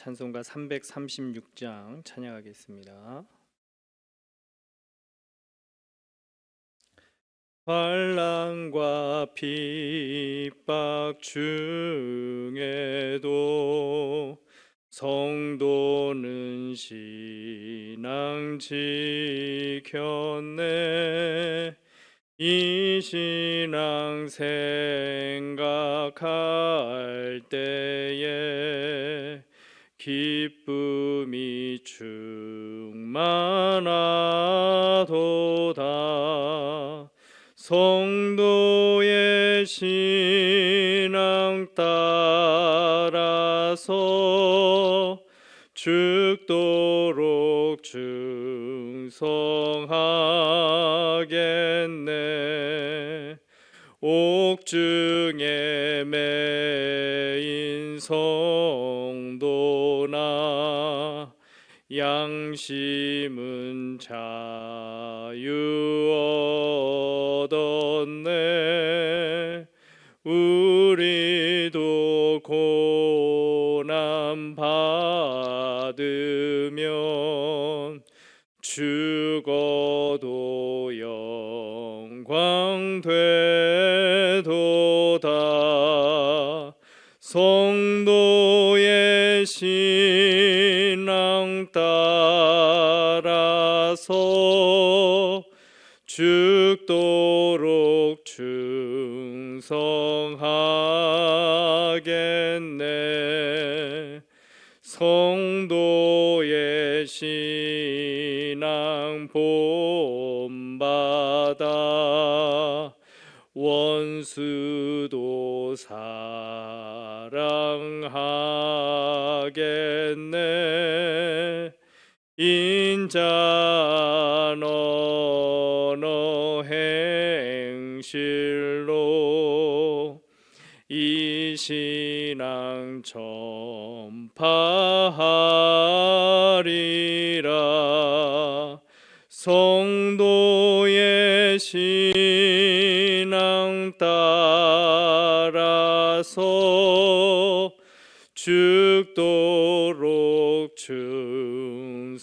찬송가 336장 찬양하겠습니다. 환난과 핍박 중에도 성도는 신앙 지켰네. 이 신앙 생각할 때에 기쁨이 충만하도다. 성도의 신앙 따라서 죽도록 충성하겠네. 옥중에 매인 성도나 양심은 자유 얻었네. 우리도 고난 받으면 죽어도 영광 되도다. 성도의 신앙 따라서 죽도록 충성하겠네. 성도의 신앙 본받아 원수도 사랑하겠네. 인자는 언어 행실로 이 신앙 전파하리라. 성도의 신앙 따라서 죽도록 충성하겠네.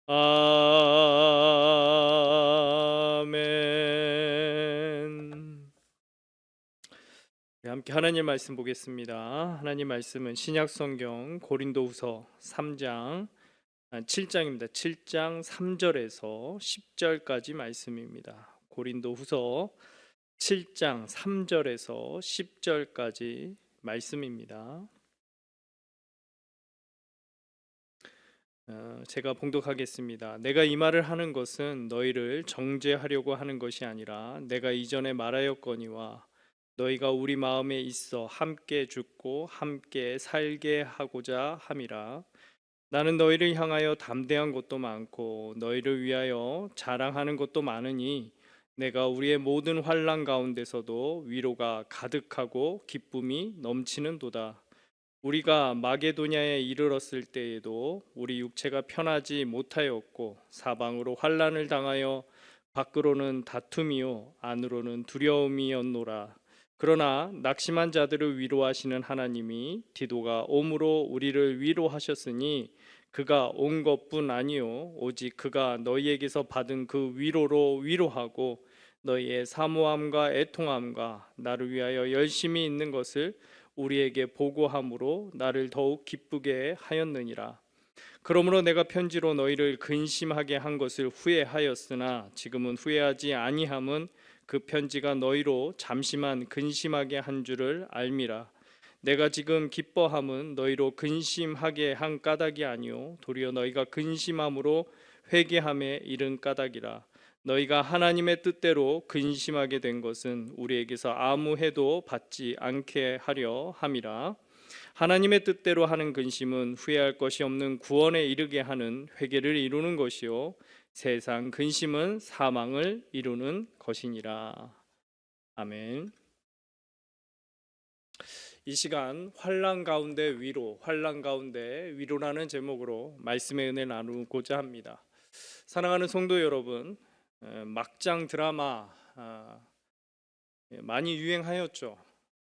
아멘. 함께 하나님 말씀 보겠습니다. 하나님 말씀은 신약성경 고린도후서 3장 7장입니다. 7장 3절에서 10절까지 말씀입니다. 고린도후서 7장 3절에서 10절까지 말씀입니다. 제가 봉독하겠습니다. 내가 이 말을 하는 것은 너희를 정죄하려고 하는 것이 아니라 내가 이전에 말하였거니와 너희가 우리 마음에 있어 함께 죽고 함께 살게 하고자 함이라. 나는 너희를 향하여 담대한 것도 많고 너희를 위하여 자랑하는 것도 많으니 내가 우리의 모든 환난 가운데서도 위로가 가득하고 기쁨이 넘치는도다. 우리가 마게도냐에 이르렀을 때에도 우리 육체가 편하지 못하였고 사방으로 환난을 당하여 밖으로는 다툼이요 안으로는 두려움이었노라. 그러나 낙심한 자들을 위로하시는 하나님이 디도가 옴으로 우리를 위로하셨으니 그가 온 것뿐 아니요 오직 그가 너희에게서 받은 그 위로로 위로하고 너희의 사모함과 애통함과 나를 위하여 열심히 있는 것을 우리에게 보고함으로 나를 더욱 기쁘게 하였느니라. 그러므로 내가 편지로 너희를 근심하게 한 것을 후회하였으나 지금은 후회하지 아니함은 그 편지가 너희로 잠시만 근심하게 한 줄을 알미라. 내가 지금 기뻐함은 너희로 근심하게 한 까닭이 아니요 도리어 너희가 근심함으로 회개함에 이른 까닭이라. 너희가 하나님의 뜻대로 근심하게 된 것은 우리에게서 아무 해도 받지 않게 하려 함이라. 하나님의 뜻대로 하는 근심은 후회할 것이 없는 구원에 이르게 하는 회개를 이루는 것이요 세상 근심은 사망을 이루는 것이니라. 아멘. 이 시간 환난 가운데 위로, 환난 가운데 위로라는 제목으로 말씀의 은혜 나누고자 합니다. 사랑하는 성도 여러분, 막장 드라마 많이 유행하였죠.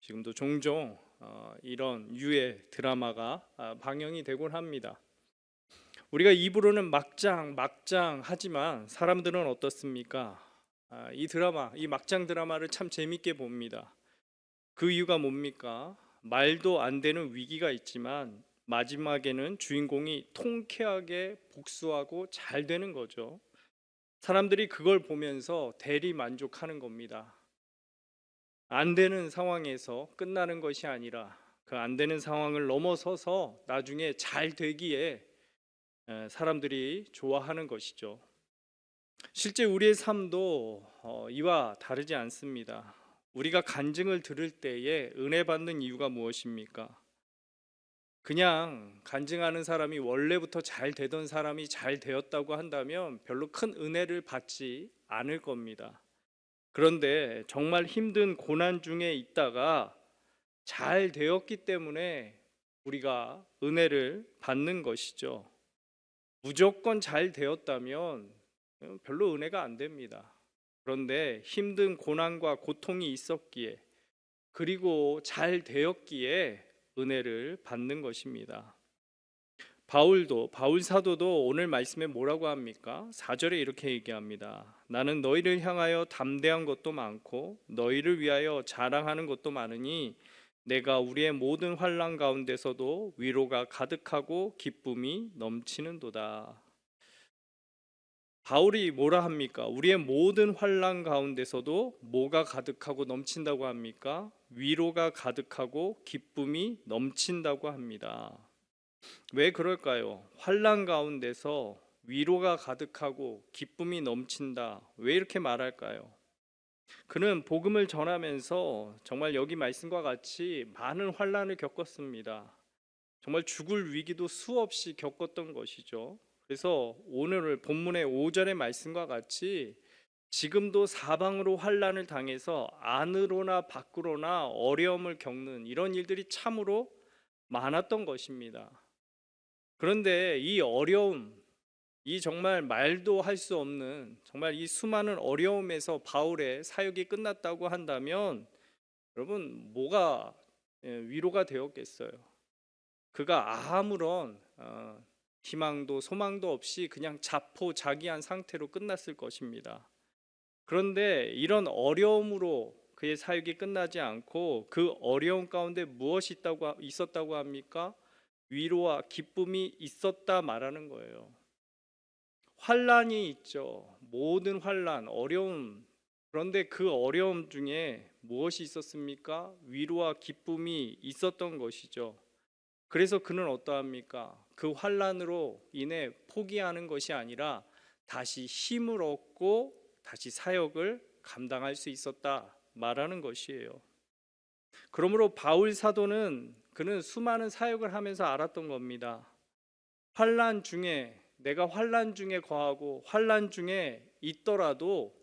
지금도 종종 이런 유의 드라마가 방영이 되곤 합니다. 우리가 입으로는 막장 하지만 사람들은 어떻습니까? 이 막장 드라마를 참 재밌게 봅니다. 그 이유가 뭡니까? 말도 안 되는 위기가 있지만 마지막에는 주인공이 통쾌하게 복수하고 잘 되는 거죠. 사람들이 그걸 보면서 대리 만족하는 겁니다. 안 되는 상황에서 끝나는 것이 아니라 그 안 되는 상황을 넘어서서 나중에 잘 되기에 사람들이 좋아하는 것이죠. 실제 우리의 삶도 이와 다르지 않습니다. 우리가 간증을 들을 때에 은혜 받는 이유가 무엇입니까? 그냥 간증하는 사람이 원래부터 잘 되던 사람이 잘 되었다고 한다면 별로 큰 은혜를 받지 않을 겁니다. 그런데 정말 힘든 고난 중에 있다가 잘 되었기 때문에 우리가 은혜를 받는 것이죠. 무조건 잘 되었다면 별로 은혜가 안 됩니다. 그런데 힘든 고난과 고통이 있었기에 그리고 잘 되었기에 은혜를 받는 것입니다. 바울 사도도 오늘 말씀에 뭐라고 합니까? 4절에 이렇게 얘기합니다. 나는 너희를 향하여 담대한 것도 많고 너희를 위하여 자랑하는 것도 많으니 내가 우리의 모든 환난 가운데서도 위로가 가득하고 기쁨이 넘치는도다. 바울이 뭐라 합니까? 우리의 모든 환난 가운데서도 뭐가 가득하고 넘친다고 합니까? 위로가 가득하고 기쁨이 넘친다고 합니다. 왜 그럴까요? 환난 가운데서 위로가 가득하고 기쁨이 넘친다. 왜 이렇게 말할까요? 그는 복음을 전하면서 정말 여기 말씀과 같이 많은 환난을 겪었습니다. 정말 죽을 위기도 수없이 겪었던 것이죠. 그래서 오늘 본문의 5절의 말씀과 같이 지금도 사방으로 환난을 당해서 안으로나 밖으로나 어려움을 겪는 이런 일들이 참으로 많았던 것입니다. 그런데 이 어려움, 이 정말 말도 할 수 없는 정말 이 수많은 어려움에서 바울의 사역이 끝났다고 한다면 여러분 뭐가 위로가 되었겠어요? 그가 아무런 희망도 소망도 없이 그냥 자포자기한 상태로 끝났을 것입니다. 그런데 이런 어려움으로 그의 사역이 끝나지 않고 그 어려움 가운데 무엇이 있었다고 합니까? 위로와 기쁨이 있었다 말하는 거예요. 환란이 있죠. 모든 환란, 어려움. 그런데 그 어려움 중에 무엇이 있었습니까? 위로와 기쁨이 있었던 것이죠. 그래서 그는 어떠합니까? 그 환란으로 인해 포기하는 것이 아니라 다시 힘을 얻고 다시 사역을 감당할 수 있었다 말하는 것이에요. 그러므로 바울 사도는 그는 수많은 사역을 하면서 알았던 겁니다. 환란 중에 내가 환란 중에 거하고 환란 중에 있더라도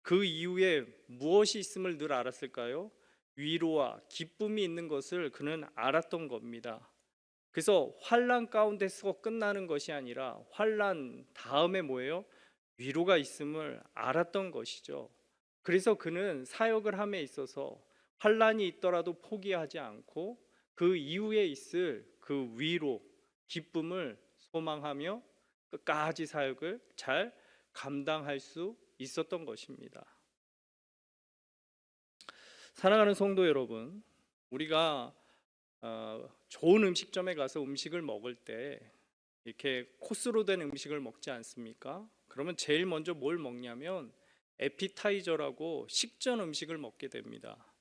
그 이후에 무엇이 있음을 늘 알았을까요? 위로와 기쁨이 있는 것을 그는 알았던 겁니다. 그래서 환란 가운데서 끝나는 것이 아니라 환란 다음에 뭐예요? 위로가 있음을 알았던 것이죠. 그래서 그는 사역을 함에 있어서 환란이 있더라도 포기하지 않고 그 이후에 있을 그 위로, 기쁨을 소망하며 끝까지 사역을 잘 감당할 수 있었던 것입니다. 사랑하는 성도 여러분, 우리가 좋은 음식점에 가서 음식을 먹을 때 이렇게 코스로 된 음식을 먹지 않습니까? 그러면 제일 먼저 뭘 먹냐면 에피타이저라고 식전 음식을 먹게 됩니다.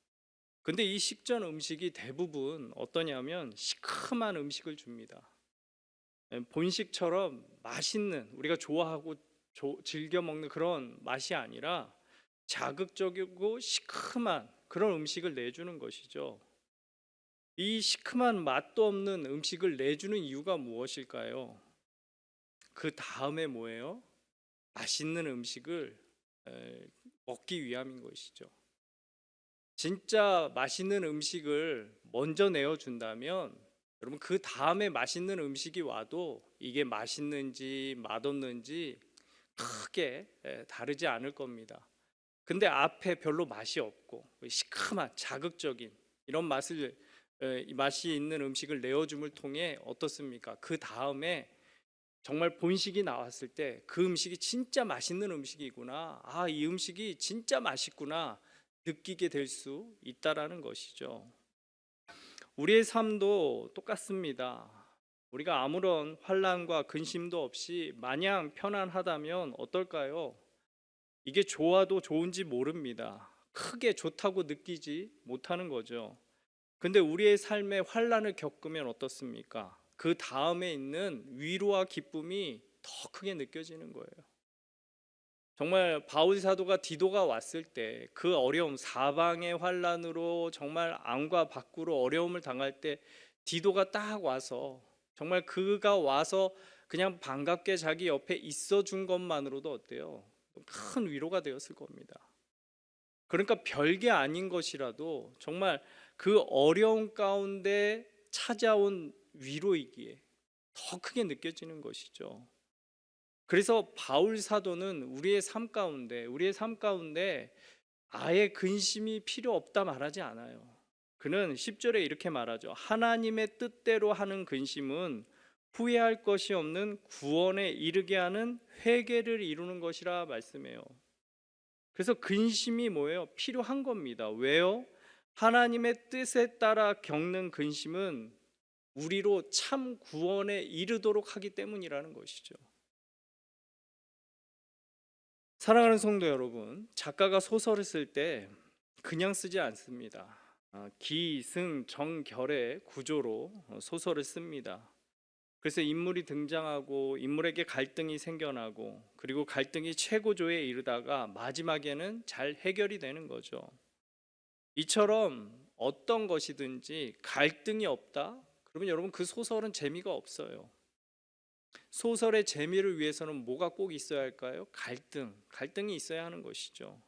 근데 이 식전 음식이 대부분 어떠냐면 시큼한 음식을 줍니다. 본식처럼 맛있는 우리가 좋아하고 즐겨 먹는 그런 맛이 아니라 자극적이고 시큼한 그런 음식을 내주는 것이죠. 이 시큼한 맛도 없는 음식을 내주는 이유가 무엇일까요? 그 다음에 뭐예요? 맛있는 음식을 먹기 위함인 것이죠. 진짜 맛있는 음식을 먼저 내어준다면 여러분 그 다음에 맛있는 음식이 와도 이게 맛있는지 맛없는지 크게 다르지 않을 겁니다. 근데 앞에 별로 맛이 없고 시큼한 자극적인 이런 맛이 있는 음식을 내어줌을 통해 어떻습니까? 그 다음에 정말 본식이 나왔을 때 그 음식이 진짜 맛있는 음식이구나, 아, 이 음식이 진짜 맛있구나 느끼게 될 수 있다라는 것이죠. 우리의 삶도 똑같습니다. 우리가 아무런 환난과 근심도 없이 마냥 편안하다면 어떨까요? 이게 좋아도 좋은지 모릅니다. 크게 좋다고 느끼지 못하는 거죠. 근데 우리의 삶에 환난을 겪으면 어떻습니까? 그 다음에 있는 위로와 기쁨이 더 크게 느껴지는 거예요. 정말 바울 사도가 디도가 왔을 때 그 어려움, 사방의 환난으로 정말 안과 밖으로 어려움을 당할 때 디도가 딱 와서 정말 그가 와서 그냥 반갑게 자기 옆에 있어 준 것만으로도 어때요? 큰 위로가 되었을 겁니다. 그러니까 별게 아닌 것이라도 정말 그 어려운 가운데 찾아온 위로이기에 더 크게 느껴지는 것이죠. 그래서 바울 사도는 우리의 삶 가운데 아예 근심이 필요 없다 말하지 않아요. 그는 10절에 이렇게 말하죠. 하나님의 뜻대로 하는 근심은 후회할 것이 없는 구원에 이르게 하는 회개를 이루는 것이라 말씀해요. 그래서 근심이 뭐예요? 필요한 겁니다. 왜요? 하나님의 뜻에 따라 겪는 근심은 우리로 참 구원에 이르도록 하기 때문이라는 것이죠. 사랑하는 성도 여러분, 작가가 소설을 쓸 때 그냥 쓰지 않습니다. 기승전결의 구조로 소설을 씁니다. 그래서 인물이 등장하고 인물에게 갈등이 생겨나고 그리고 갈등이 최고조에 이르다가 마지막에는 잘 해결이 되는 거죠. 이처럼 어떤 것이든지 갈등이 없다? 그러면 여러분 그 소설은 재미가 없어요. 소설의 재미를 위해서는 뭐가 꼭 있어야 할까요? 갈등이 있어야 하는 것이죠.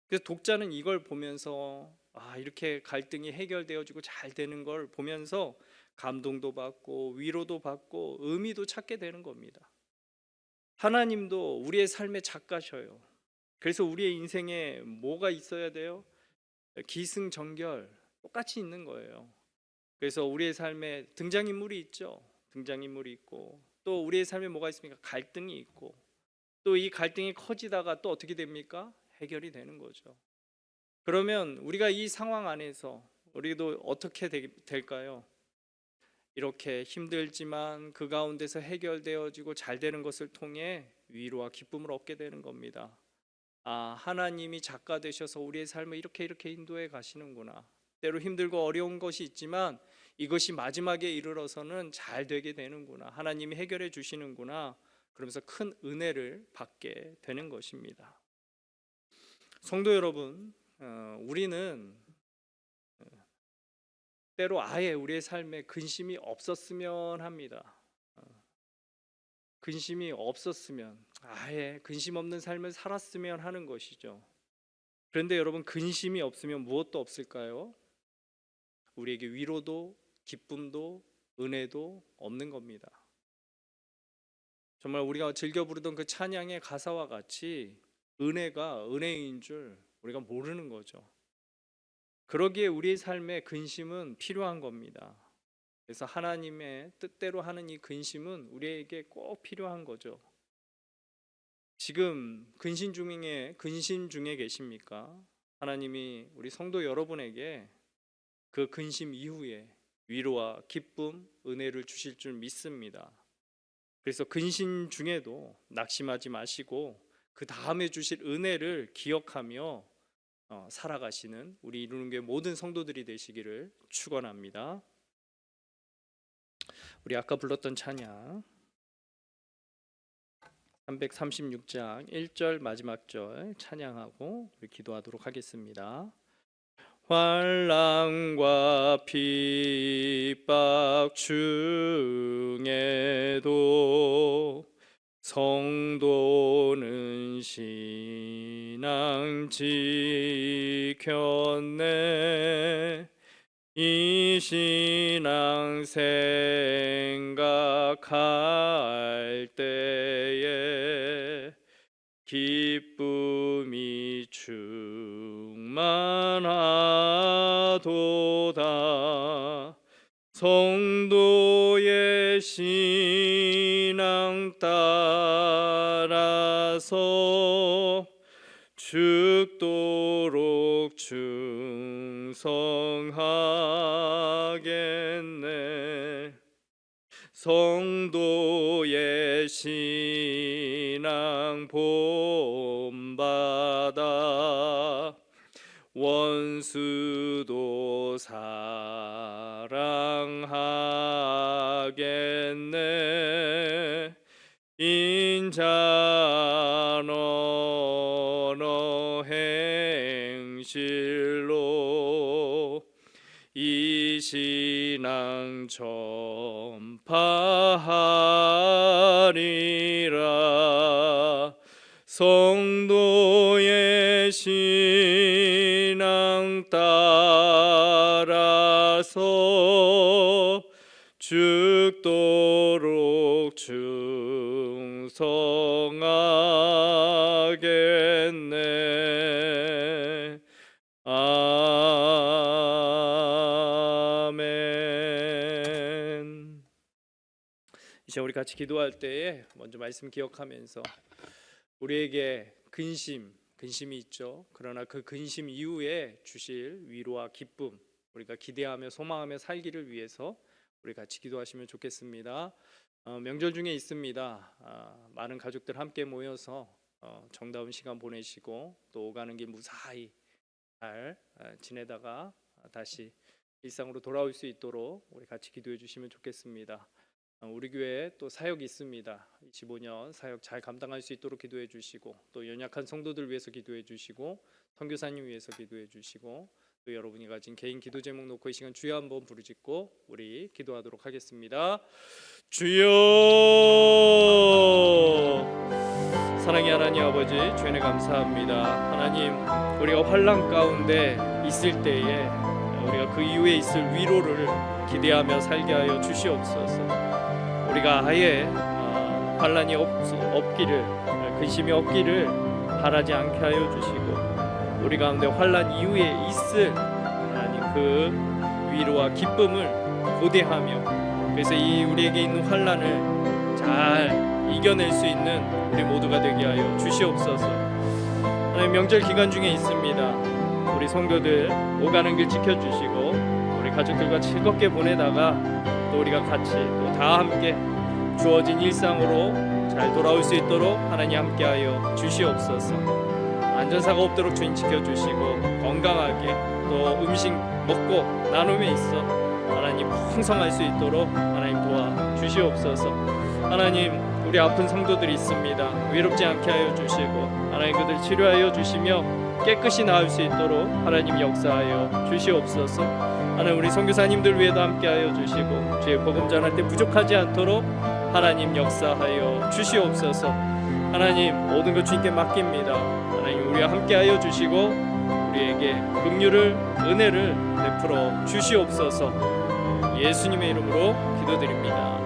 그래서 독자는 이걸 보면서 이렇게 갈등이 해결되어지고 잘 되는 걸 보면서 감동도 받고 위로도 받고 의미도 찾게 되는 겁니다. 하나님도 우리의 삶의 작가셔요. 그래서 우리의 인생에 뭐가 있어야 돼요? 기승전결 똑같이 있는 거예요. 그래서 우리의 삶에 등장인물이 있죠. 등장인물이 있고 또 우리의 삶에 뭐가 있습니까? 갈등이 있고 또 이 갈등이 커지다가 또 어떻게 됩니까? 해결이 되는 거죠. 그러면 우리가 이 상황 안에서 우리도 어떻게 될까요? 이렇게 힘들지만 그 가운데서 해결되어지고 잘 되는 것을 통해 위로와 기쁨을 얻게 되는 겁니다. 하나님이 작가 되셔서 우리의 삶을 이렇게 인도해 가시는구나. 때로 힘들고 어려운 것이 있지만 이것이 마지막에 이르러서는 잘 되게 되는구나. 하나님이 해결해 주시는구나. 그러면서 큰 은혜를 받게 되는 것입니다. 성도 여러분, 우리는 때로 아예 우리의 삶에 근심이 없었으면 합니다. 근심이 없었으면, 아예 근심 없는 삶을 살았으면 하는 것이죠. 그런데 여러분, 근심이 없으면 무엇도 없을까요? 우리에게 위로도 기쁨도 은혜도 없는 겁니다. 정말 우리가 즐겨 부르던 그 찬양의 가사와 같이 은혜가 은혜인 줄 우리가 모르는 거죠. 그러기에 우리의 삶에 근심은 필요한 겁니다. 그래서 하나님의 뜻대로 하는 이 근심은 우리에게 꼭 필요한 거죠. 지금 근심 중에 계십니까? 하나님이 우리 성도 여러분에게 그 근심 이후에 위로와 기쁨, 은혜를 주실 줄 믿습니다. 그래서 근심 중에도 낙심하지 마시고 그 다음에 주실 은혜를 기억하며 살아가시는 우리 이루는교회 모든 성도들이 되시기를 축원합니다. 우리 아까 불렀던 찬양 336장 1절 마지막 절 찬양하고 우리 기도하도록 하겠습니다. 환난과 핍박 중에도 성도는 신앙 지켰네. 이 신앙 생각할 때에 기쁨이 충만하도다. 성도의 신앙 따라서 죽도록 충성하겠네. 성도의 신앙 본받아 원수도 사랑하겠네. 인자 너너 행실로 이 신앙 전파하리라. 성도의 신앙 따라서 죽도록 충성하겠네. 아멘. 이제 우리 같이 기도할 때에 먼저 말씀 기억하면서 우리에게 근심이 있죠. 그러나 그 근심 이후에 주실 위로와 기쁨, 우리가 기대하며 소망하며 살기를 위해서 우리 같이 기도하시면 좋겠습니다. 명절 중에 있습니다. 많은 가족들 함께 모여서 정다운 시간 보내시고 또 오가는 길 무사히 잘 지내다가 다시 일상으로 돌아올 수 있도록 우리 같이 기도해 주시면 좋겠습니다. 우리 교회에 또 사역이 있습니다. 25년 사역 잘 감당할 수 있도록 기도해 주시고 또 연약한 성도들 위해서 기도해 주시고 선교사님 위해서 기도해 주시고 또 여러분이 가진 개인 기도 제목 놓고 이 시간 주여 한번 부르짖고 우리 기도하도록 하겠습니다. 주여. 사랑의 하나님 아버지, 주님에 감사합니다. 하나님, 우리가 환난 가운데 있을 때에 우리가 그 이후에 있을 위로를 기대하며 살게 하여 주시옵소서. 우리가 아예 환난이 없기를, 근심이 없기를 바라지 않게 하여 주시고 우리 가운데 환난 이후에 있을 하나님 그 위로와 기쁨을 고대하며 그래서 이 우리에게 있는 환난을 잘 이겨낼 수 있는 우리 모두가 되게 하여 주시옵소서. 하나님, 명절 기간 중에 있습니다. 우리 성도들 오가는 길 지켜주시고 우리 가족들과 즐겁게 보내다가 또 우리가 같이 또 다 함께 주어진 일상으로 잘 돌아올 수 있도록 하나님 함께하여 주시옵소서. 안전사가 없도록 주님 지켜주시고 건강하게 또 음식 먹고 나눔에 있어 하나님 풍성할 수 있도록 하나님 도와주시옵소서. 하나님, 우리 아픈 성도들이 있습니다. 외롭지 않게 하여 주시고 하나님 그들 치료하여 주시며 깨끗이 나을 수 있도록 하나님 역사하여 주시옵소서. 하나님, 우리 선교사님들 위에도 함께하여 주시고 주의 복음 전할 때 부족하지 않도록 하나님 역사하여 주시옵소서. 하나님, 모든 것 주님께 맡깁니다. 하나님, 우리와 함께하여 주시고 우리에게 긍휼을 은혜를 베풀어 주시옵소서. 예수님의 이름으로 기도드립니다.